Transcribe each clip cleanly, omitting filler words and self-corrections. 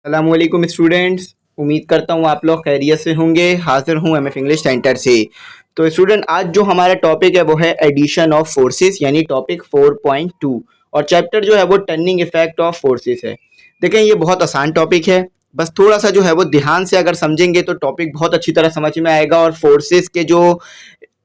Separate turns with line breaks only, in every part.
अस्सलामुअलैकुम स्टूडेंट्स। उम्मीद करता हूँ आप लोग खैरियत से होंगे। हाजिर हूँ एमएफ इंग्लिश सेंटर से। तो स्टूडेंट, आज जो हमारा टॉपिक है वो है एडिशन ऑफ फोर्सेस, यानी टॉपिक 4.2। और चैप्टर जो है वो टर्निंग इफेक्ट ऑफ फोर्सेस है। देखें, ये बहुत आसान टॉपिक है। बस थोड़ा सा जो है वो ध्यान से अगर समझेंगे तो टॉपिक बहुत अच्छी तरह समझ में आएगा और फोर्सेस के जो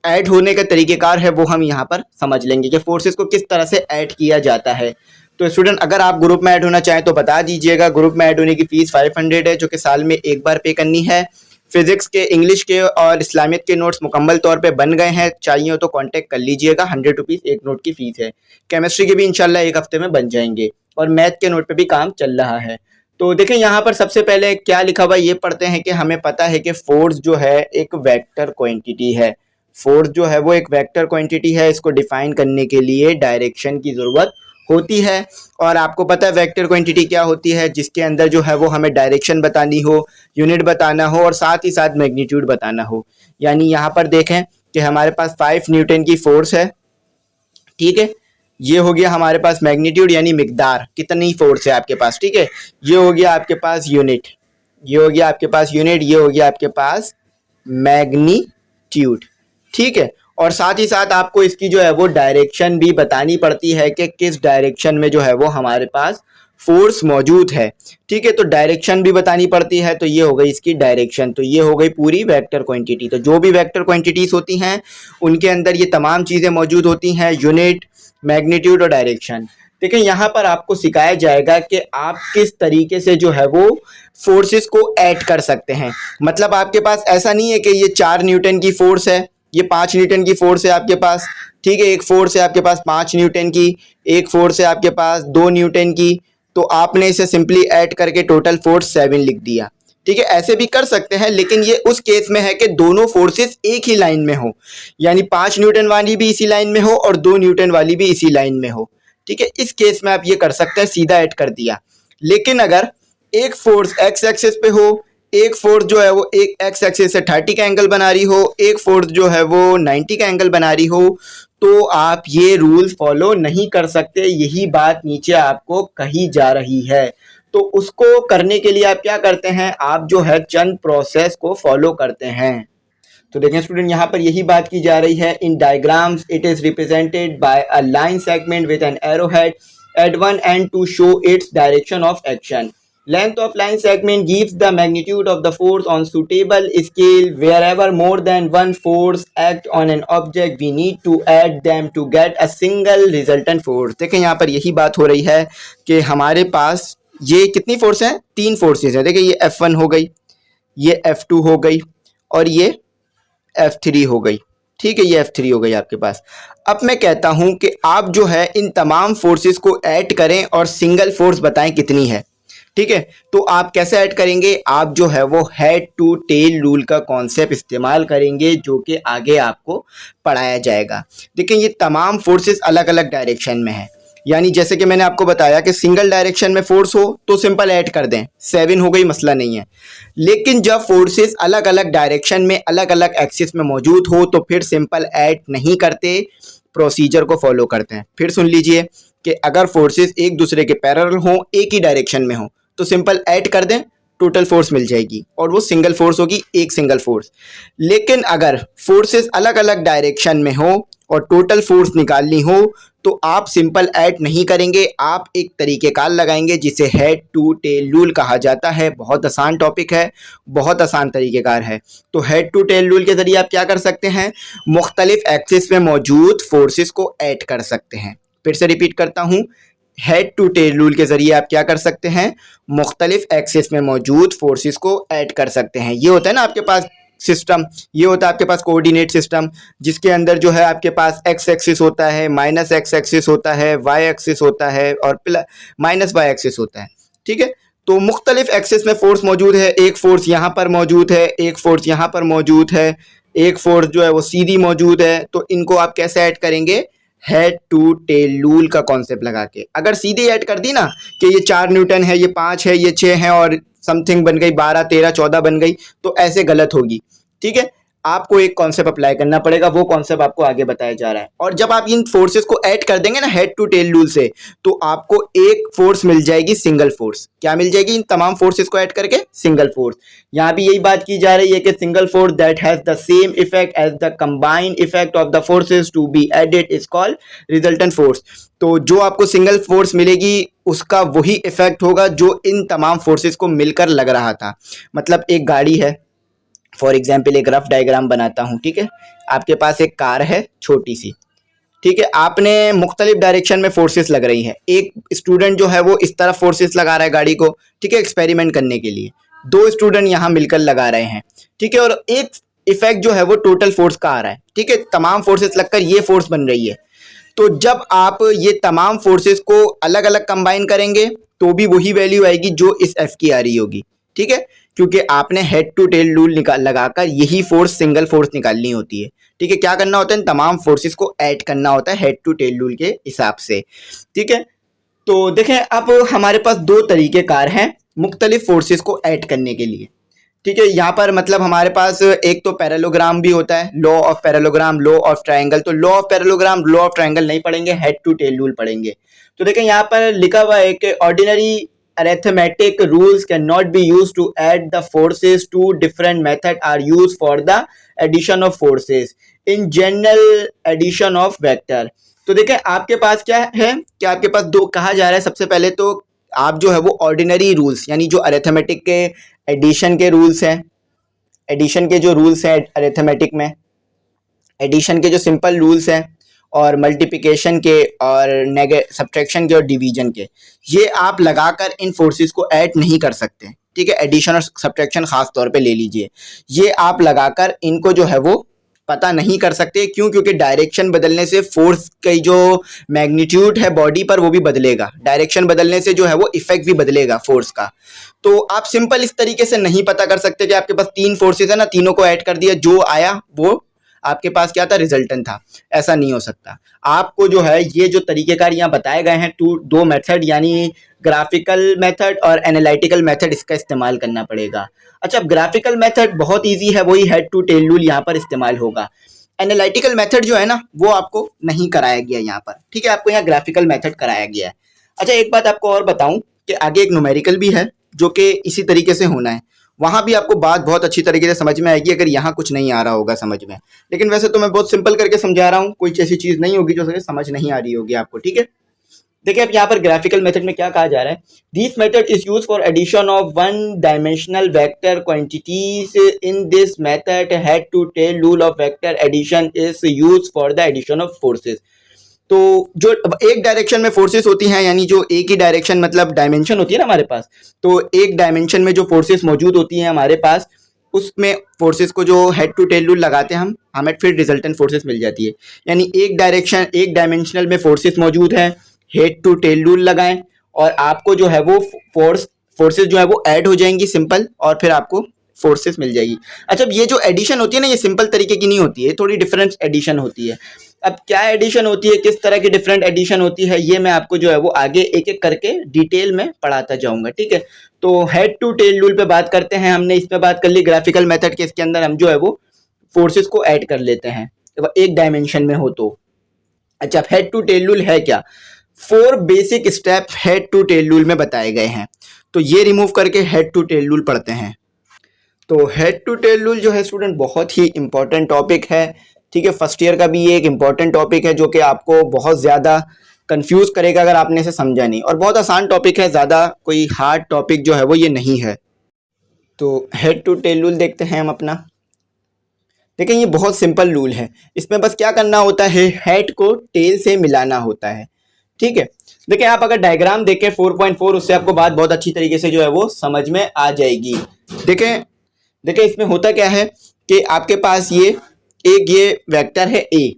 ऐड होने का तरीक़ेकार है वो हम यहाँ पर समझ लेंगे कि फोर्सेस को किस तरह से ऐड किया जाता है। तो स्टूडेंट, अगर आप ग्रुप में ऐड होना चाहें तो बता दीजिएगा। ग्रुप में ऐड होने की फ़ीस 500 है, जो कि साल में एक बार पे करनी है। फिजिक्स के, इंग्लिश के और इस्लामियत के नोट्स मुकम्मल तौर पे बन गए हैं। चाहिए हो तो कांटेक्ट कर लीजिएगा। 100 रुपीज़ एक नोट की फ़ीस है। केमिस्ट्री के भी इंशाल्लाह एक हफ्ते में बन जाएंगे और मैथ के नोट पे भी काम चल रहा है। तो देखें, यहाँ पर सबसे पहले क्या लिखा हुआ ये पढ़ते हैं कि हमें पता है कि फोर्स जो है एक वेक्टर क्वांटिटी है। फोर्स जो है वो एक वेक्टर क्वांटिटी है। इसको डिफाइन करने के लिए डायरेक्शन की ज़रूरत होती है। और आपको पता है वेक्टर क्वांटिटी क्या होती है, जिसके अंदर जो है वो हमें डायरेक्शन बतानी हो, यूनिट बताना हो और साथ ही साथ मैग्नीट्यूड बताना हो। यानी यहाँ पर देखें कि हमारे पास 5 न्यूटन की फोर्स है, ठीक है। ये हो गया हमारे पास मैग्नीट्यूड, यानी मिकदार, कितनी फोर्स है आपके पास, ठीक है। ये हो गया आपके पास यूनिट, ये हो गया आपके पास यूनिट, ये हो गया आपके पास मैग्नीट्यूड, ठीक है। और साथ ही साथ आपको इसकी जो है वो डायरेक्शन भी बतानी पड़ती है कि किस डायरेक्शन में जो है वो हमारे पास फोर्स मौजूद है, ठीक है। तो डायरेक्शन भी बतानी पड़ती है। तो ये हो गई इसकी डायरेक्शन। तो ये हो गई पूरी वेक्टर क्वांटिटी। तो जो भी वेक्टर क्वांटिटीज होती हैं उनके अंदर ये तमाम चीज़ें मौजूद होती हैं, यूनिट, मैग्नीट्यूड और डायरेक्शन। देखिए, यहाँ पर आपको सिखाया जाएगा कि आप किस तरीके से जो है वो फोर्सेस को ऐड कर सकते हैं। मतलब आपके पास ऐसा नहीं है कि ये 4 न्यूटन की फोर्स है, ये 5 न्यूटन की फोर्स है आपके पास, ठीक है। एक फोर्स है आपके पास 5 न्यूटन की, एक फोर्स है आपके पास 2 न्यूटन की। तो आपने इसे सिंपली ऐड करके टोटल फोर्स 7 लिख दिया, ठीक है। ऐसे भी कर सकते हैं, लेकिन ये उस केस में है कि दोनों फोर्सेस एक ही लाइन में हो, यानी 5 न्यूटन वाली भी इसी लाइन में हो और 2 न्यूटन वाली भी इसी लाइन में हो, ठीक है। इस केस में आप ये कर सकते हैं, सीधा ऐड कर दिया। लेकिन अगर एक फोर्स एक्स एक्सिस पे हो, एक फोर्स जो है वो एक एक्स एक्सिस से 30 का एंगल बना रही हो, एक फोर्स जो है वो 90 का एंगल बना रही हो, तो आप ये रूल फॉलो नहीं कर सकते। यही बात नीचे आपको कही जा रही है। तो उसको करने के लिए आप क्या करते हैं, आप जो है चंद प्रोसेस को फॉलो करते हैं। तो देखें स्टूडेंट, यहाँ पर यही बात की जा रही है। In diagrams it is represented by a line segment with an arrow head at one end to show its direction of action. Length of line segment gives the magnitude of the force on suitable scale. Wherever more than one force act on an object, we need to add them to get a single resultant force. देखें, यहाँ पर यही बात हो रही है कि हमारे पास ये कितनी फोर्स हैं, 3 फोर्सेस हैं। देखिए, ये F1 हो गई, ये F2 हो गई और ये F3 हो गई, ठीक है। ये F3 हो गई आपके पास। अब मैं कहता हूं कि आप जो है इन तमाम फोर्सेस को ऐड करें और सिंगल फोर्स बताएं कितनी है, ठीक है। तो आप कैसे ऐड करेंगे, आप जो है वो हेड टू टेल रूल का कॉन्सेप्ट इस्तेमाल करेंगे, जो कि आगे आपको पढ़ाया जाएगा। देखिए, ये तमाम फोर्सेस अलग अलग डायरेक्शन में है। यानी जैसे कि मैंने आपको बताया कि सिंगल डायरेक्शन में फोर्स हो तो सिंपल ऐड कर दें, 7 हो गई, मसला नहीं है। लेकिन जब फोर्सेस अलग अलग डायरेक्शन में, अलग अलग एक्सिस में मौजूद हो तो फिर सिंपल ऐड नहीं करते, प्रोसीजर को फॉलो करते हैं। फिर सुन लीजिए कि अगर फोर्सेस एक दूसरे के पैरेलल हों, एक ही डायरेक्शन में हो, तो सिंपल ऐड कर दें, टोटल फोर्स मिल जाएगी और वो सिंगल फोर्स होगी, एक सिंगल फोर्स। लेकिन अगर फोर्सेस अलग अलग डायरेक्शन में हो और टोटल फोर्स निकालनी हो तो आप सिंपल ऐड नहीं करेंगे, आप एक तरीक़ेकार लगाएंगे जिसे हेड टू टेल रूल कहा जाता है। बहुत आसान टॉपिक है, बहुत आसान तरीक़ेकार है। तो हेड टू टेल रूल के ज़रिए आप क्या कर सकते हैं, मुख्तलिफ एक्सिस में मौजूद फोर्सेस को ऐड कर सकते हैं। फिर से रिपीट करता हूँ, हेड टू टेल रूल के ज़रिए आप क्या कर सकते हैं, मुख्तलिफ एक्सिस में मौजूद फोर्सेस को ऐड कर सकते हैं। ये होता है ना आपके पास सिस्टम, ये होता है आपके पास कोऑर्डिनेट सिस्टम, जिसके अंदर जो है आपके पास एक्स एक्सिस होता है, माइनस एक्स एक्सिस होता है, वाई एक्सिस होता है और माइनस वाई एक्सिस होता है, ठीक है। तो मुख्तलिफ एक्सिस में फोर्स मौजूद है। एक फोर्स यहाँ पर मौजूद है, एक फोर्स यहाँ पर मौजूद है, एक फोर्स जो है वो सीधी मौजूद है। तो इनको आप कैसे ऐड करेंगे, हेड टू टेल रूल का कॉन्सेप्ट लगा के। अगर सीधे ऐड कर दी ना कि ये 4 न्यूटन है, ये 5 है, ये 6 है और समथिंग बन गई 12, 13, 14 बन गई, तो ऐसे गलत होगी, ठीक है। आपको एक कॉन्सेप्ट अप्लाई करना पड़ेगा, वो कॉन्सेप्ट आपको आगे बताया जा रहा है। और जब आप इन फोर्सेस को ऐड कर देंगे ना हेड टू टेल रूल से, तो आपको एक फोर्स मिल जाएगी, सिंगल फोर्स। क्या मिल जाएगी? इन तमाम फोर्सेस को ऐड करके सिंगल फोर्स। यहाँ भी यही बात की जा रही है कि single force that has the same effect as the combined effect of the forces to be added is called resultant force. तो जो आपको सिंगल फोर्स मिलेगी उसका वही इफेक्ट होगा जो इन तमाम फोर्सेस को मिलकर लग रहा था। मतलब एक गाड़ी है, फॉर एग्जाम्पल एक रफ डायग्राम बनाता हूँ, ठीक है। आपके पास एक कार है छोटी सी, ठीक है। आपने मुख्तलिफ डायरेक्शन में फोर्सेस लग रही है। एक स्टूडेंट जो है वो इस तरफ फोर्सेस लगा रहा है गाड़ी को, ठीक है, एक्सपेरिमेंट करने के लिए। दो स्टूडेंट यहाँ मिलकर लगा रहे हैं, ठीक है। और एक इफेक्ट जो है वो टोटल फोर्स का आ रहा है, ठीक है। तमाम फोर्सेस लगकर ये फोर्स बन रही है। तो जब आप ये तमाम फोर्सेस को अलग अलग कंबाइन करेंगे तो भी वही वैल्यू आएगी जो इस एफ की आ रही होगी, ठीक है। क्योंकि आपने हेड टू टेल रूल लगाकर यही फोर्स सिंगल फोर्स निकालनी होती है, ठीक है। क्या करना होता है? इन तमाम फोर्सेस को ऐड करना होता है हेड टू टेल रूल के हिसाब से, ठीक है। तो देखें, अब हमारे पास दो तरीके कार हैं मुख्तलिफ फोर्सेस को ऐड करने के लिए, ठीक है। यहाँ पर मतलब हमारे पास एक तो पैरेललोग्राम भी होता है, law of parallelogram, law of triangle. तो law of parallelogram, law of triangle नहीं पढ़ेंगे, हेड टू टेल रूल पढ़ेंगे। तो देखें यहाँ पर लिखा हुआ है कि ordinary arithmetic rules cannot be used to add the forces. Two different methods are used for the addition of forces. In general, addition of vector. तो देखें आपके पास क्या है कि आपके पास दो कहा जा रहा है। सबसे पहले तो आप जो है वो ऑर्डिनरी रूल्स, यानी जो अरिथमेटिक के एडिशन के रूल्स हैं, एडिशन के जो रूल्स हैं अरिथमेटिक में, एडिशन के जो सिंपल रूल्स हैं, और मल्टीप्लिकेशन के और सब्ट्रैक्शन के और डिवीजन के, ये आप लगाकर इन फोर्सेस को ऐड नहीं कर सकते, ठीक है। एडिशन और सब्ट्रैक्शन खास तौर पे ले लीजिए, ये आप लगाकर इनको जो है वो पता नहीं कर सकते। क्यों? क्योंकि डायरेक्शन बदलने से फोर्स की जो मैग्नीट्यूड है बॉडी पर वो भी बदलेगा, डायरेक्शन बदलने से जो है वो इफेक्ट भी बदलेगा फोर्स का। तो आप सिंपल इस तरीके से नहीं पता कर सकते कि आपके पास तीन फोर्सेस है ना, तीनों को ऐड कर दिया, जो आया वो आपके पास क्या था? रिजल्टेंट था। ऐसा नहीं हो सकता। आपको जो है ये जो तरीकेकार यहाँ बताए गए हैं, दो मेथड, यानी ग्राफिकल मेथड और एनालिटिकल मेथड, इसका इस्तेमाल करना पड़ेगा। अच्छा, ग्राफिकल मेथड बहुत इजी है, वही हेड टू टेल रूल यहाँ पर इस्तेमाल होगा। एनालिटिकल मेथड जो है ना वो आपको नहीं कराया गया यहाँ पर, ठीक है। आपको यहाँ ग्राफिकल मेथड कराया गया है। अच्छा, एक बात आपको और बताऊं कि आगे एक न्यूमेरिकल भी है जो कि इसी तरीके से होना है। वहां भी आपको बात बहुत अच्छी तरीके से समझ में आएगी अगर यहाँ कुछ नहीं आ रहा होगा समझ में। लेकिन वैसे तो मैं बहुत सिंपल करके समझा रहा हूँ, कोई ऐसी चीज नहीं होगी जो समझ नहीं आ रही होगी आपको, ठीक है। देखिए अब यहाँ पर ग्राफिकल मेथड में क्या कहा जा रहा है? This method is use for addition of one dimensional vector quantities. In this method head to tail rule of vector addition is use for the addition of forces. तो जो एक डायरेक्शन में फोर्सेस होती हैं, यानी जो एक ही डायरेक्शन मतलब डायमेंशन होती है ना हमारे पास, तो एक डायमेंशन में जो फोर्सेस मौजूद होती हैं हमारे पास, उसमें फोर्सेस को जो हेड टू टेल रूल लगाते हैं हमें फिर रिजल्टेंट फोर्सेस मिल जाती है। यानी एक डायमेंशनल में फोर्सेस मौजूद है, हेड टू टेल रूल लगाएं और आपको जो है वो फोर्सेस जो है वो ऐड हो जाएंगी सिंपल, और फिर आपको फोर्सेस मिल जाएगी। अच्छा, ये जो एडिशन होती है ना, ये सिंपल तरीके की नहीं होती है, थोड़ी डिफरेंट एडिशन होती है। अब क्या एडिशन होती है, किस तरह की डिफरेंट एडिशन होती है, ये मैं आपको जो है वो आगे एक एक करके डिटेल में पढ़ाता जाऊंगा, ठीक है। तो हेड टू टेल रूल पे बात करते हैं, हमने इसमें बात कर ली ग्राफिकल मेथड के, इसके अंदर हम जो है वो फोर्सेस को ऐड कर लेते हैं एक डायमेंशन में हो तो। अच्छा, हेड टू टेल रूल है क्या? 4 basic step head to tail rule में बताए गए हैं, तो ये रिमूव करके हेड टू टेल रूल पढ़ते हैं। तो हेड टू टेल रूल जो है स्टूडेंट बहुत ही इंपॉर्टेंट टॉपिक है, ठीक है। फर्स्ट ईयर का भी ये एक इंपॉर्टेंट टॉपिक है जो कि आपको बहुत ज़्यादा कंफ्यूज करेगा अगर आपने इसे समझा नहीं, और बहुत आसान टॉपिक है, ज़्यादा कोई हार्ड टॉपिक जो है वो ये नहीं है। तो हेड टू टेल रूल देखते हैं हम अपना। देखिए ये बहुत सिंपल रूल है, इसमें बस क्या करना होता है, हेड को टेल से मिलाना होता है, ठीक है। देखिए आप अगर डायग्राम देखें 4.4, उससे आपको बात बहुत अच्छी तरीके से जो है वो समझ में आ जाएगी। देखें इसमें होता क्या है कि आपके पास ये वेक्टर है ए,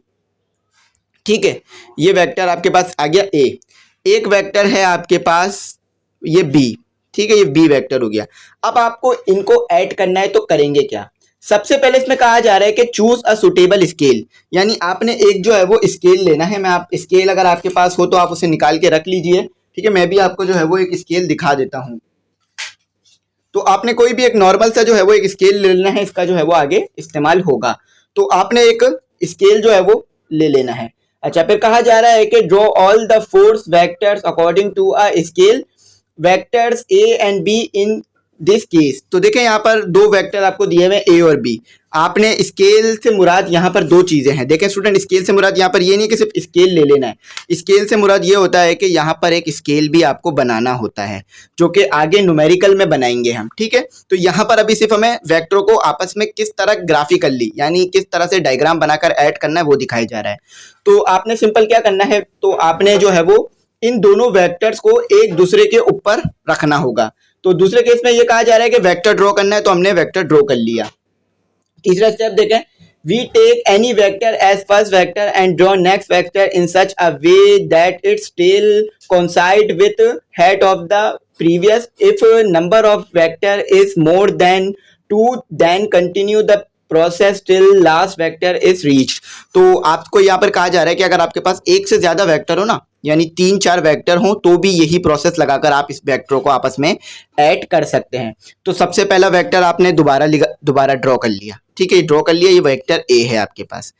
ठीक है। ये वेक्टर आपके पास आ गया ए, एक वेक्टर है आपके पास ये बी, ठीक है, ये बी वेक्टर हो गया। अब आपको इनको ऐड करना है तो करेंगे क्या? सबसे पहले इसमें कहा जा रहा है कि चूज अ सुटेबल स्केल, यानी आपने एक जो है वो स्केल लेना है। मैं आप स्केल अगर आपके पास हो तो आप उसे निकाल के रख लीजिए, ठीक है। मैं भी आपको जो है वो एक स्केल दिखा देता हूं। तो आपने कोई भी एक नॉर्मल सा जो है वो एक स्केल ले लेना है, इसका जो है वो आगे इस्तेमाल होगा। तो आपने एक स्केल जो है वो ले लेना है। अच्छा, फिर कहा जा रहा है कि draw all the force vectors according to a scale vectors A and B in this case. तो देखें यहाँ पर दो वेक्टर आपको दिए हुए ए और बी। आपने स्केल से मुराद यहाँ पर दो चीजें हैं। देखें स्टूडेंट, स्केल से मुराद यहाँ पर ये नहीं कि सिर्फ स्केल ले लेना है। स्केल से मुराद ये होता है कि यहाँ पर एक स्केल भी आपको बनाना होता है, जो कि आगे न्यूमेरिकल में बनाएंगे हम। ठीक है, तो यहाँ पर अभी सिर्फ हमें वेक्टरों को आपस में किस तरह ग्राफिकली यानी किस तरह से डायग्राम बनाकर ऐड करना है वो दिखाया जा रहा है। तो आपने सिंपल क्या करना है, तो आपने जो है वो इन दोनों वेक्टर्स को एक दूसरे के ऊपर रखना होगा। तो दूसरे केस में ये कहा जा रहा है कि वेक्टर ड्रॉ करना है, तो हमने वेक्टर ड्रॉ कर लिया। तीसरा स्टेप देखें, we take any vector as first vector and draw next vector in such a way that its tail coincide with head of the previous. If number of vector is more than 2, then continue the process till last vector is reached. तो आपको यहाँ पर कहा जा रहा है कि अगर आपके पास एक से ज्यादा वेक्टर हो ना, यानी 3-4 वेक्टर हो, तो भी यही प्रोसेस लगाकर आप इस वेक्टरों को आपस में ऐड कर सकते हैं। तो सबसे पहला वेक्टर आपने दोबारा ड्रॉ कर लिया। ठीक है, ड्रॉ कर लिया, ये वेक्टर ए है आपके पास,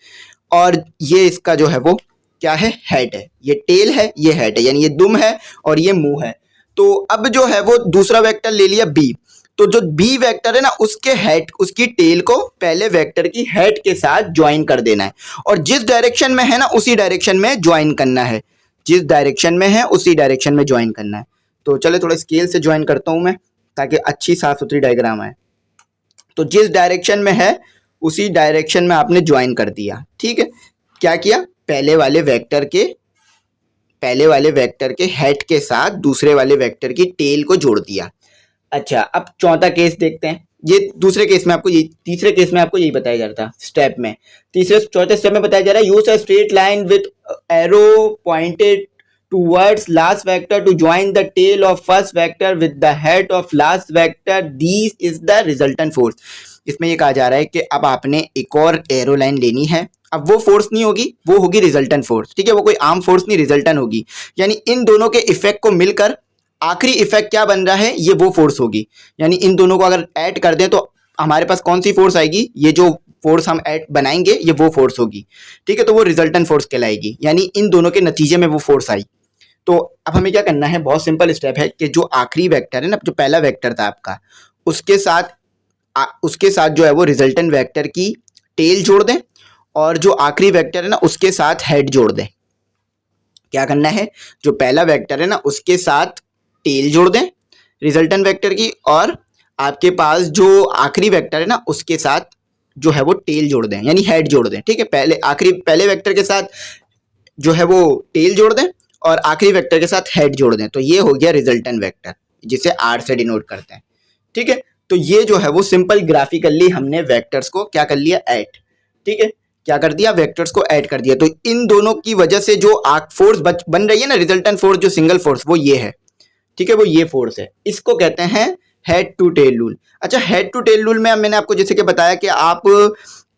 और ये इसका जो है वो क्या है, हेड है। ये टेल है, ये हेड है, यानी ये दुम है और ये मुंह है। तो अब जो है वो दूसरा वेक्टर ले लिया बी। तो जो बी वेक्टर है ना, उसके हेड, उसकी टेल को पहले वेक्टर की हेड के साथ ज्वाइन कर देना है, और जिस डायरेक्शन में है ना उसी डायरेक्शन में ज्वाइन करना है। जिस डायरेक्शन में है उसी डायरेक्शन में ज्वाइन करना है। तो चले थोड़ा स्केल से ज्वाइन करता हूं मैं, ताकि अच्छी साफ सुथरी डायग्राम आए। तो जिस डायरेक्शन में है उसी डायरेक्शन में आपने ज्वाइन कर दिया। ठीक है, क्या किया, पहले वाले वेक्टर के हेड के साथ दूसरे वाले वेक्टर की टेल को जोड़ दिया। अच्छा, अब चौथा केस देखते हैं। ये दूसरे केस में आपको तीसरे केस में आपको यही बताया जा रहा था स्टेप में। चौथे स्टेप में बताया जा रहा है, use a straight line with arrow pointed towards last vector to join the tail of first vector with the head of last vector, this is the resultant force. इसमें ये कहा जा रहा है कि अब आपने एक और एरो लाइन लेनी है। अब वो फोर्स नहीं होगी, वो होगी रिजल्टेंट फोर्स। ठीक है, वो कोई आम फोर्स नहीं, रिजल्टेंट होगी। यानी इन दोनों के इफेक्ट को मिलकर आखिरी इफेक्ट क्या बन रहा है, ये वो फोर्स होगी। यानी इन दोनों को अगर ऐड कर दें तो हमारे पास कौन सी फोर्स आएगी, ये जो फोर्स हम ऐड बनाएंगे ये वो फोर्स होगी। ठीक है, तो वो रिजल्टेंट फोर्स कहलाएगी, यानी इन दोनों के नतीजे में वो फोर्स आई। तो अब हमें क्या करना है, बहुत सिंपल स्टेप है कि जो आखिरी वेक्टर है ना, जो पहला वेक्टर था आपका, उसके साथ जो है वो रिजल्टेंट वेक्टर की टेल जोड़ दें, और जो आखिरी वेक्टर है ना उसके साथ हेड जोड़ दें। क्या करना है, जो पहला वेक्टर है ना उसके साथ टेल जोड़ दें रिजल्टेंट वेक्टर की, और आपके पास जो आखिरी वेक्टर है ना उसके साथ जो है वो टेल जोड़ दें, यानी हेड जोड़ दें। ठीक है, पहले वेक्टर के साथ जो है वो टेल जोड़ दें और आखिरी वेक्टर के साथ हेड जोड़ दें। तो ये हो गया रिजल्टेंट वेक्टर, जिसे आर से डिनोट करते हैं। ठीक है, तो ये जो है वो सिंपल ग्राफिकली हमने वेक्टर्स को क्या कर लिया, ऐड। ठीक है, क्या कर दिया, वेक्टर्स को ऐड कर दिया। तो इन दोनों की वजह से जो फोर्स बन रही है ना, रिजल्टेंट फोर्स, जो सिंगल फोर्स, वो ये है। ठीक है, वो ये फोर्स है, इसको कहते हैं हेड टू टेल रूल। अच्छा, हेड टू टेल रूल में मैंने आपको जैसे कि बताया कि आप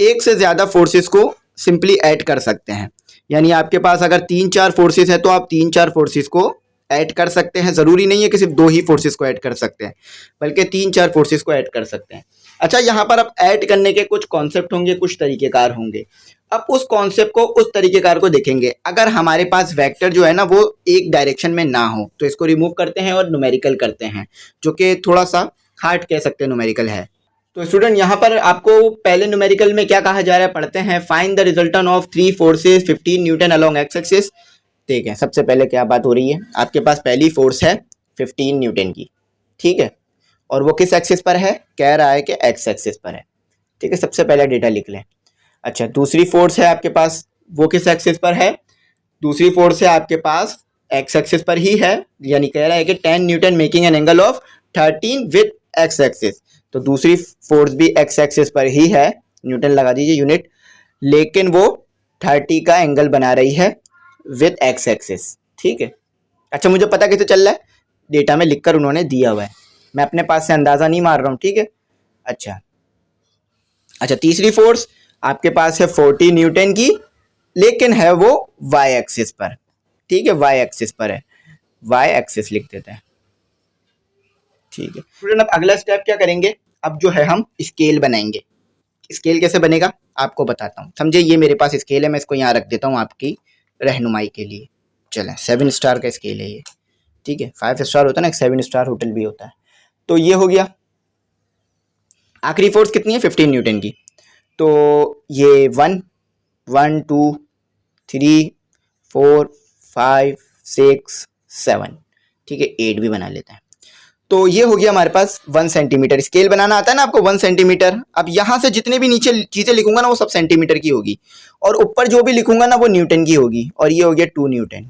एक से ज्यादा फोर्सेस को सिंपली ऐड कर सकते हैं। यानी आपके पास अगर 3-4 फोर्सेस है तो आप 3-4 फोर्सेस को ऐड कर सकते हैं। जरूरी नहीं है कि सिर्फ 2 ही फोर्सेस को ऐड कर सकते हैं, बल्कि 3-4 फोर्सेस को ऐड कर सकते हैं। अच्छा, यहाँ पर अब ऐड करने के कुछ कॉन्सेप्ट होंगे, कुछ तरीकेकार होंगे। अब उस कॉन्सेप्ट को, उस तरीकेकार को देखेंगे। अगर हमारे पास वेक्टर जो है ना वो एक डायरेक्शन में ना हो तो इसको रिमूव करते हैं और न्यूमेरिकल करते हैं, जो कि थोड़ा सा हार्ड कह सकते हैं न्यूमेरिकल है। तो स्टूडेंट, यहाँ पर आपको पहले न्यूमेरिकल में क्या कहा जा रहा है पढ़ते हैं। Find the resultant of 3 forces 15 Newton along x axis. देखें सबसे पहले क्या बात हो रही है, आपके पास पहली फोर्स है 15 न्यूटन की। ठीक है, और वो किस एक्सिस पर है, कह रहा है कि एक्स एक्सिस पर है। ठीक है, सबसे पहले डेटा लिख लें। अच्छा, दूसरी फोर्स है आपके पास, वो किस एक्सिस पर है, दूसरी फोर्स है आपके पास एक्स एक्सिस पर ही है। यानी कह रहा है कि 10 Newton making an angle of 13 with x axis. तो दूसरी फोर्स भी एक्स एक्सिस पर ही है, न्यूटन लगा दीजिए यूनिट, लेकिन वो 30 का एंगल बना रही है विद एक्स एक्सिस। ठीक है, अच्छा मुझे पता कैसे चल रहा है, डेटा में लिखकर उन्होंने दिया हुआ है, मैं अपने पास से अंदाजा नहीं मार रहा हूँ। ठीक है, अच्छा तीसरी फोर्स आपके पास है 40 न्यूटन की, लेकिन है वो वाई एक्सिस पर। ठीक है, वाई एक्सिस पर है, वाई एक्सिस लिख देते हैं। ठीक है स्टूडेंट, अब अगला स्टेप क्या करेंगे, अब जो है हम स्केल बनाएंगे। स्केल कैसे बनेगा आपको बताता हूँ, समझे। ये मेरे पास स्केल है, मैं इसको यहाँ रख देता हूँ आपकी रहनुमाई के लिए। चलें, 7 स्टार का स्केल है ये, ठीक है। 5 स्टार होता है ना, एक 7 स्टार होटल भी होता है। तो ये हो गया। आखिरी फोर्स कितनी है, 15 न्यूटन की। तो ये 1 1 2 3 4 5 6 7, ठीक है, 8 भी बना लेते हैं। तो ये हो गया हमारे पास 1 सेंटीमीटर। स्केल बनाना आता है ना आपको, 1 सेंटीमीटर। अब यहाँ से जितने भी नीचे चीज़ें लिखूंगा ना वो सब सेंटीमीटर की होगी, और ऊपर जो भी लिखूंगा ना वो न्यूटन की होगी। और ये हो गया 2 न्यूटन।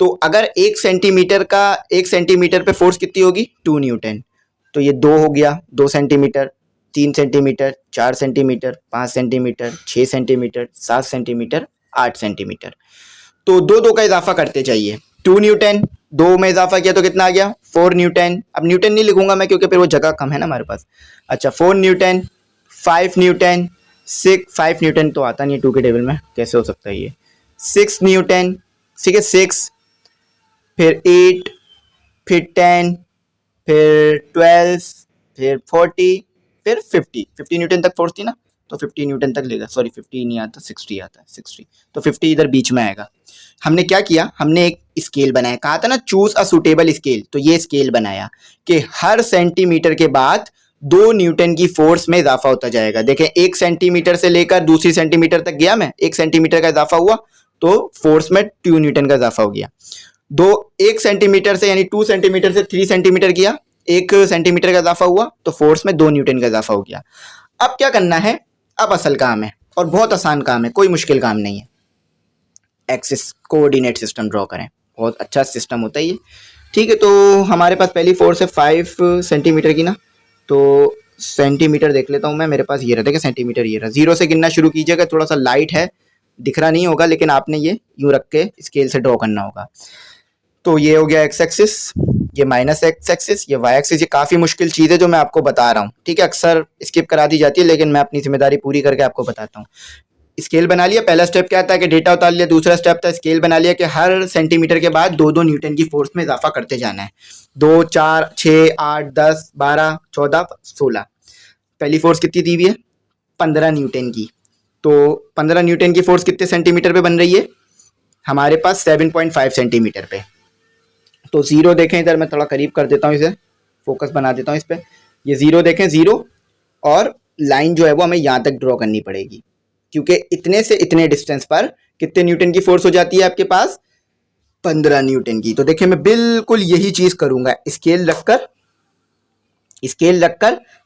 तो अगर 1 सेंटीमीटर पे फोर्स कितनी होगी, 2 न्यूटन। तो ये 2 हो गया, 2 centimetre, 3 centimetre, 4 centimetre, 5 centimetre, 6 centimetre, 7 centimetre, 8 centimetre. तो 2 का इजाफा करते जाइए। 2 न्यूटन, 2 में इजाफा किया तो कितना आ गया, 4 न्यूटन। अब न्यूटन नहीं लिखूंगा मैं क्योंकि फिर वो जगह कम है ना हमारे पास। अच्छा, 4 न्यूटन, 5 न्यूटन, 5 न्यूटन तो आता नहीं है 2 के टेबल में, कैसे हो सकता है ये। 6 न्यूटन, ठीक है, 6, फिर 8, फिर 10, फिर 12, फिर 40, फिर 50 न्यूटन तक फोर्स थी ना, तो 50 न्यूटन तक लेगा। सॉरी 50 नहीं आता, 60 आता है, 60। तो 50 इधर बीच में आएगा। हमने क्या किया, हमने एक स्केल बनाया, कहा था ना चूज अ सुटेबल स्केल। तो ये स्केल बनाया कि हर सेंटीमीटर के बाद 2 न्यूटन की फोर्स में इजाफा होता जाएगा। देखें, 1 सेंटीमीटर से लेकर दूसरी सेंटीमीटर तक गया मैं, 1 सेंटीमीटर का इजाफा हुआ तो फोर्स में 2 न्यूटन का इजाफा हो गया। 1 सेंटीमीटर से यानी 2 सेंटीमीटर से 3 सेंटीमीटर किया, 1 सेंटीमीटर का इजाफा हुआ तो फोर्स में 2 न्यूटन का इजाफा हो गया। अब क्या करना है, अब असल काम है, और बहुत आसान काम है, कोई मुश्किल काम नहीं है। एक्सिस कोऑर्डिनेट सिस्टम ड्रॉ करें, बहुत अच्छा सिस्टम होता है ये, ठीक है। तो हमारे पास पहली फोर्स है 5 सेंटीमीटर की ना, तो सेंटीमीटर देख लेता हूँ मैं, मेरे पास ये रहा, देखिए सेंटीमीटर ये रहा। 0 से गिनना शुरू कीजिएगा, थोड़ा सा लाइट है, दिख रहा नहीं होगा, लेकिन आपने ये यूँ रख के स्केल से ड्रॉ करना होगा। तो ये हो गया एक्स एक्सिस, ये माइनस एक्स एक्सिस, ये वाई एक्सिस। ये काफ़ी मुश्किल चीज़ है जो मैं आपको बता रहा हूँ, ठीक है। अक्सर स्किप करा दी जाती है, लेकिन मैं अपनी जिम्मेदारी पूरी करके आपको बताता हूँ। स्केल बना लिया, पहला स्टेप क्या था कि डेटा उतार लिया। दूसरा स्टेप था स्केल बना लिया कि हर सेंटीमीटर के बाद 2 न्यूटन की फोर्स में इजाफा करते जाना है। 2 4 6 8 10 12 14 16। पहली फोर्स कितनी दी हुई है, 15 न्यूटन की। तो 15 न्यूटन की फोर्स कितने सेंटीमीटर पे बन रही है, हमारे पास 7.5 सेंटीमीटर पे। तो 0 देखें, इधर मैं थोड़ा करीब कर देता हूँ, इसे फोकस बना देता हूँ इस पर। ये 0 देखें, 0, और लाइन जो है वो हमें यहाँ तक ड्रॉ करनी पड़ेगी, क्योंकि इतने से इतने डिस्टेंस पर कितने न्यूटन की फोर्स हो जाती है आपके पास, 15 न्यूटन की। तो देखिए मैं बिल्कुल यही चीज करूंगा, स्केल रखकर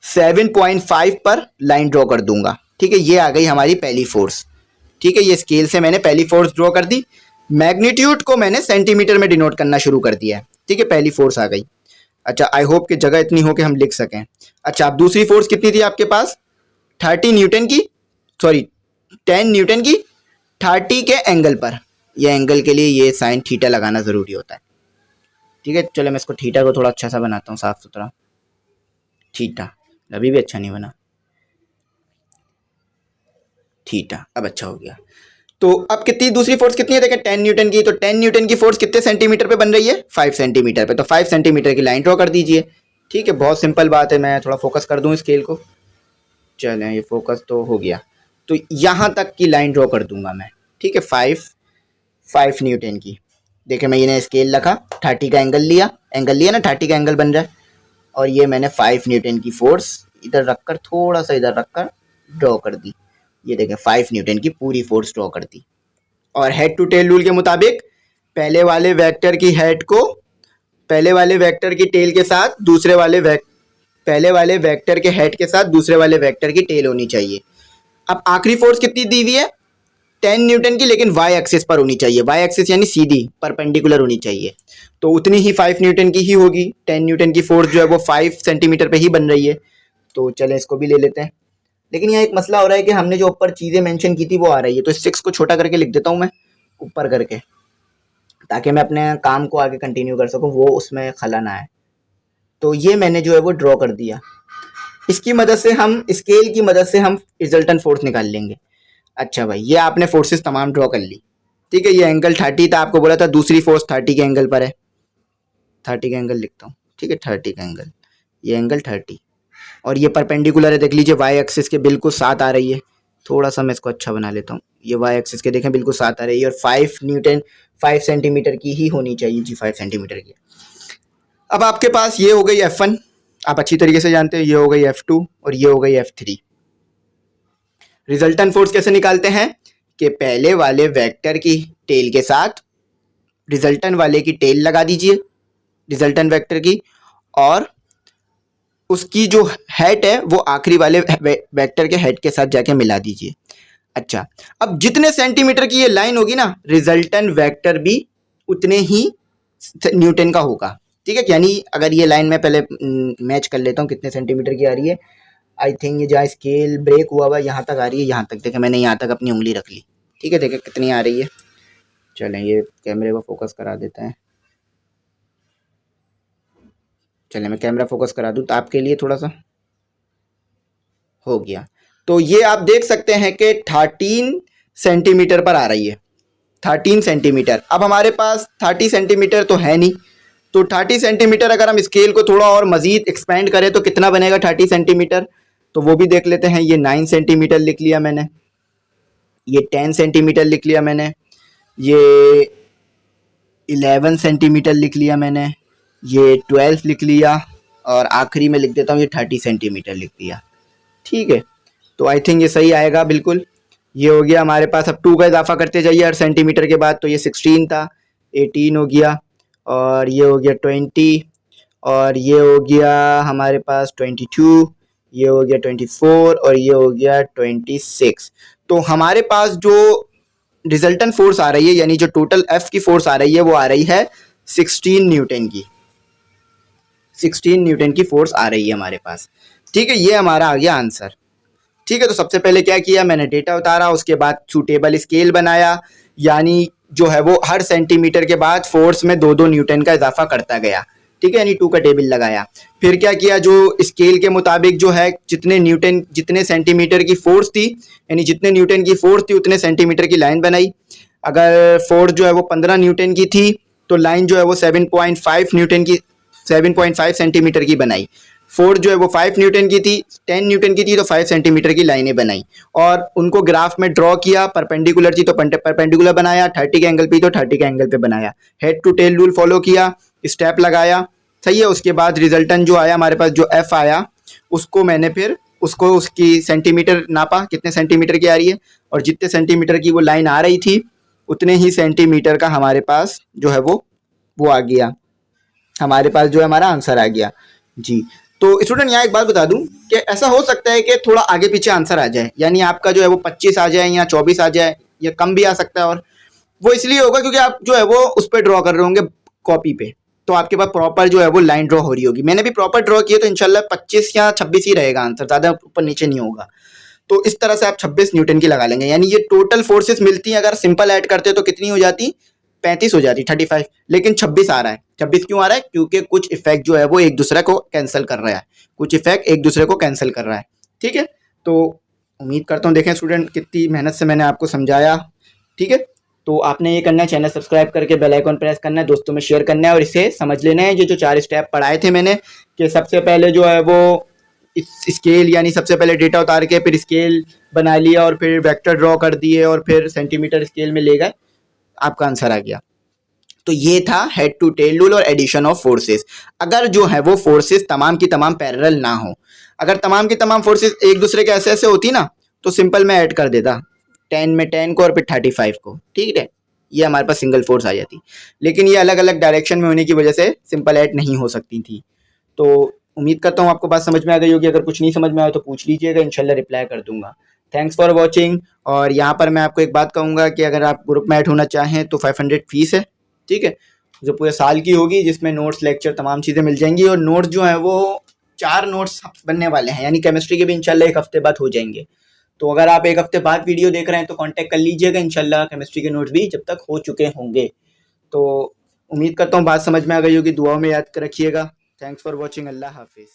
7.5 पर लाइन ड्रॉ कर दूंगा, ठीक है। ये आ गई हमारी पहली फोर्स, ठीक है। ये स्केल से मैंने पहली फोर्स ड्रॉ कर दी, मैग्नीट्यूड को मैंने सेंटीमीटर में डिनोट करना शुरू कर दिया है, ठीक है। पहली फोर्स आ गई। अच्छा, आई होप कि जगह इतनी हो कि हम लिख सकें। अच्छा, अब दूसरी फोर्स कितनी थी आपके पास, 30 न्यूटन की, सॉरी 10 न्यूटन की 30 के एंगल पर। ये एंगल के लिए ये साइन थीटा लगाना ज़रूरी होता है, ठीक है। चलो मैं इसको थीटा को थोड़ा अच्छा सा बनाता हूँ, साफ सुथरा। थीटा अभी भी अच्छा नहीं बना, थीटा अब अच्छा हो गया। तो अब कितनी दूसरी फोर्स कितनी है, देखें 10 न्यूटन की। तो 10 न्यूटन की फोर्स कितने सेंटीमीटर पे बन रही है, 5 सेंटीमीटर पे। तो 5 सेंटीमीटर की लाइन ड्रॉ कर दीजिए, ठीक है। बहुत सिंपल बात है, मैं थोड़ा फोकस कर दूँ स्केल को। चलें, ये फोकस तो हो गया। तो यहाँ तक की लाइन ड्रॉ कर दूंगा मैं, ठीक है। 5 न्यूटन की। देखिए मैं ये स्केल रखा, 30 का एंगल लिया ना, 30 का एंगल बन रहा है। और ये मैंने 5 न्यूटन की फोर्स इधर रखकर, थोड़ा सा इधर रखकर ड्रॉ कर दी। ये देखें 5 न्यूटन की पूरी फोर्स ड्रॉ कर दी। और हेड टू टेल रूल के मुताबिक पहले वाले वेक्टर की हेड को पहले वाले वेक्टर की टेल के साथ पहले वाले वेक्टर के हेड के साथ दूसरे वाले वेक्टर की टेल होनी चाहिए। अब आखिरी फोर्स कितनी दी हुई है, 10 न्यूटन की, लेकिन वाई एक्सिस पर होनी चाहिए। वाई एक्सिस यानी सीधी परपेंडिकुलर होनी चाहिए। तो उतनी ही 5 न्यूटन की ही होगी। 10 न्यूटन की फोर्स जो है वो 5 सेंटीमीटर पे ही बन रही है। तो चलें इसको भी ले लेते हैं। लेकिन यहाँ एक मसला हो रहा है कि हमने जो ऊपर चीज़ें मेंशन की थी वो आ रही है, तो 6 को छोटा करके लिख देता हूँ मैं ऊपर करके, ताकि मैं अपने काम को आगे कंटिन्यू कर सकूँ, वो उसमें खला ना आए। तो ये मैंने जो है वो ड्रॉ कर दिया। इसकी मदद से हम स्केल की मदद से हम रिजल्टेंट फोर्स निकाल लेंगे। अच्छा भाई, ये आपने फोर्सेस तमाम ड्रॉ कर ली, ठीक है। ये एंगल 30 था, आपको बोला था दूसरी फोर्स 30 के एंगल पर है, 30 का एंगल लिखता हूँ, ठीक है। 30 का एंगल, ये एंगल 30 और ये परपेंडिकुलर है, देख लीजिए वाई एक्सिस के बिल्कुल साथ आ रही है। थोड़ा सा मैं इसको अच्छा बना लेता हूँ, ये वाई एक्सिस के देखें बिल्कुल साथ आ रही है और 5 न्यूटन 5 सेंटीमीटर की ही होनी चाहिए जी, 5 सेंटीमीटर की। अब आपके पास ये हो गई F1, आप अच्छी तरीके से जानते हो, ये हो गई F2 और ये हो गई F3। रिजल्टेंट फोर्स कैसे निकालते हैं कि पहले वाले वेक्टर की टेल के साथ रिजल्टेंट वाले की टेल लगा दीजिए, रिजल्टेंट वेक्टर की, और उसकी जो हेड है वो आखिरी वाले वेक्टर के हेड के साथ जाके मिला दीजिए। अच्छा, अब जितने सेंटीमीटर की ये लाइन होगी ना, रिजल्टेंट वेक्टर भी उतने ही न्यूटन का होगा। ठीक है, यानी अगर ये लाइन मैं पहले मैच कर लेता हूँ कितने सेंटीमीटर की आ रही है। आई थिंक ये जहाँ स्केल ब्रेक हुआ यहाँ तक आ रही है, यहाँ तक देखे मैंने यहाँ तक अपनी उंगली रख ली। ठीक है, देखे कितनी आ रही है। चलें ये कैमरे को फोकस करा देते हैं। चलें मैं कैमरा फोकस करा दूँ तो आपके लिए थोड़ा सा हो गया। तो ये आप देख सकते हैं कि 13 सेंटीमीटर पर आ रही है, 13 सेंटीमीटर। अब हमारे पास 30 सेंटीमीटर तो है नहीं, तो 30 सेंटीमीटर अगर हम स्केल को थोड़ा और मज़ीद एक्सपेंड करें तो कितना बनेगा 30 सेंटीमीटर, तो वो भी देख लेते हैं। ये 9 सेंटीमीटर लिख लिया मैंने, ये 10 सेंटीमीटर लिख लिया मैंने, ये 11 सेंटीमीटर लिख लिया मैंने, ये 12 लिख लिया, और आखिरी में लिख देता हूँ ये 30 सेंटीमीटर लिख लिया। ठीक है, तो आई थिंक ये सही आएगा बिल्कुल। ये हो गया हमारे पास। अब 2 का इजाफा करते जाइए हर सेंटीमीटर के बाद, तो ये 16 था, 18 हो गया, और ये हो गया 20, और ये हो गया हमारे पास 22, ये हो गया 24, और ये हो गया 26। तो हमारे पास जो रिजल्टेंट फोर्स आ रही है, यानी जो टोटल एफ की फोर्स आ रही है, वो आ रही है 16 न्यूटन की, 16 न्यूटन की फोर्स आ रही है हमारे पास। ठीक है, ये हमारा आ गया आंसर। ठीक है, तो सबसे पहले क्या किया मैंने, डेटा उतारा, उसके बाद सूटेबल स्केल बनाया, यानी जो है वो हर सेंटीमीटर के बाद फोर्स में 2-2 न्यूटन का इजाफा करता गया। ठीक है, यानी 2 का टेबल लगाया। फिर क्या किया, जो स्केल के मुताबिक जो है जितने सेंटीमीटर की फोर्स थी, यानी जितने न्यूटन की फोर्स थी उतने सेंटीमीटर की लाइन बनाई। अगर फोर्स जो है वो 15 न्यूटन की थी तो लाइन जो है वो 7.5 सेंटीमीटर की बनाई। फोर्स जो है वो 5 न्यूटन की थी, 10 न्यूटन की थी, तो 5 सेंटीमीटर की लाइनें बनाई और उनको ग्राफ में ड्रॉ किया। परपेंडिकुलर थी तो परपेंडिकुलर बनाया, 30 के एंगल पे तो 30 के एंगल पे बनाया। Head to tail rule follow किया, स्टेप लगाया। सही है, उसके बाद रिजल्टेंट जो आया हमारे पास, जो एफ आया, उसको मैंने फिर उसकी सेंटीमीटर नापा, कितने सेंटीमीटर की आ रही है, और जितने सेंटीमीटर की वो लाइन आ रही थी उतने ही सेंटीमीटर का हमारे पास जो है वो आ गया, हमारे पास जो है हमारा आंसर आ गया जी। तो स्टूडेंट यहाँ एक बात बता दूं कि ऐसा हो सकता है कि थोड़ा आगे पीछे आंसर आ जाए, यानी आपका जो है वो 25 आ जाए या 24 आ जाए, या कम भी आ सकता है। और वो इसलिए होगा क्योंकि आप जो है वो उस पर ड्रॉ कर रहे होंगे कॉपी पे, तो आपके पास प्रॉपर जो है वो लाइन ड्रॉ हो रही होगी। मैंने भी प्रॉपर ड्रॉ किया तो इंशाल्लाह 25 या 26 ही रहेगा आंसर, ज़्यादा ऊपर नीचे नहीं होगा। तो इस तरह से आप 26 न्यूटन की लगा लेंगे, यानी ये टोटल फोर्सेस मिलती हैं, अगर सिंपल ऐड करते तो कितनी हो जाती, 35 हो जाती, 35, लेकिन 26 आ रहा है। 26 क्यों आ रहा है, क्योंकि कुछ इफेक्ट जो है वो एक दूसरे को कैंसिल कर रहा है, कुछ इफेक्ट एक दूसरे को कैंसिल कर रहा है। ठीक है, तो उम्मीद करता हूँ देखें स्टूडेंट कितनी मेहनत से मैंने आपको समझाया। ठीक है, तो आपने ये करना है, चैनल सब्सक्राइब करके बेल आइकन प्रेस करना है, दोस्तों में शेयर करना है, और इसे समझ लेना है। जो 4 स्टेप पढ़ाए थे मैंने, कि सबसे पहले जो है वो स्केल, यानी सबसे पहले डेटा उतार के फिर स्केल बना लिया और फिर वेक्टर ड्रॉ कर दिए और फिर सेंटीमीटर स्केल में ले गए, आपका आंसर आ गया। तो ये था हेड टू टेल रूल और एडिशन ऑफ फोर्सेस। अगर जो है वो फोर्सेस तमाम की तमाम पैरेलल ना हो, अगर तमाम की तमाम फोर्सेस एक दूसरे के ऐसे ऐसे होती ना, तो सिंपल मैं ऐड कर देता 10 में 10 को और फिर 35 को। ठीक है, ये हमारे पास सिंगल फोर्स आ जाती, लेकिन ये अलग अलग डायरेक्शन में होने की वजह से सिंपल ऐड नहीं हो सकती थी। तो उम्मीद करता हूँ आपको बात समझ में आ गई होगी। अगर कुछ नहीं समझ में आया तो पूछ लीजिएगा, इंशाल्लाह रिप्लाई कर दूंगा। Thanks for watching. और यहाँ पर मैं आपको एक बात कहूँगा कि अगर आप ग्रुप में ऐड होना चाहें तो 500 फीस है। ठीक है, जो पूरे साल की होगी, जिसमें नोट्स, लेक्चर, तमाम चीज़ें मिल जाएंगी। और नोट्स जो हैं वो 4 नोट्स बनने वाले हैं, यानी केमिस्ट्री के भी इंशाल्लाह 1 हफ्ते बाद हो जाएंगे। तो अगर आप 1 हफ्ते बाद वीडियो देख रहे हैं तो कांटेक्ट कर लीजिएगा, इंशाल्लाह केमिस्ट्री के नोट्स भी जब तक हो चुके होंगे। तो उम्मीद करता हूँ बात समझ में आ गई होगी, दुआओं में याद रखिएगा। थैंक्स फॉर वॉचिंग, अल्लाह हाफिज़।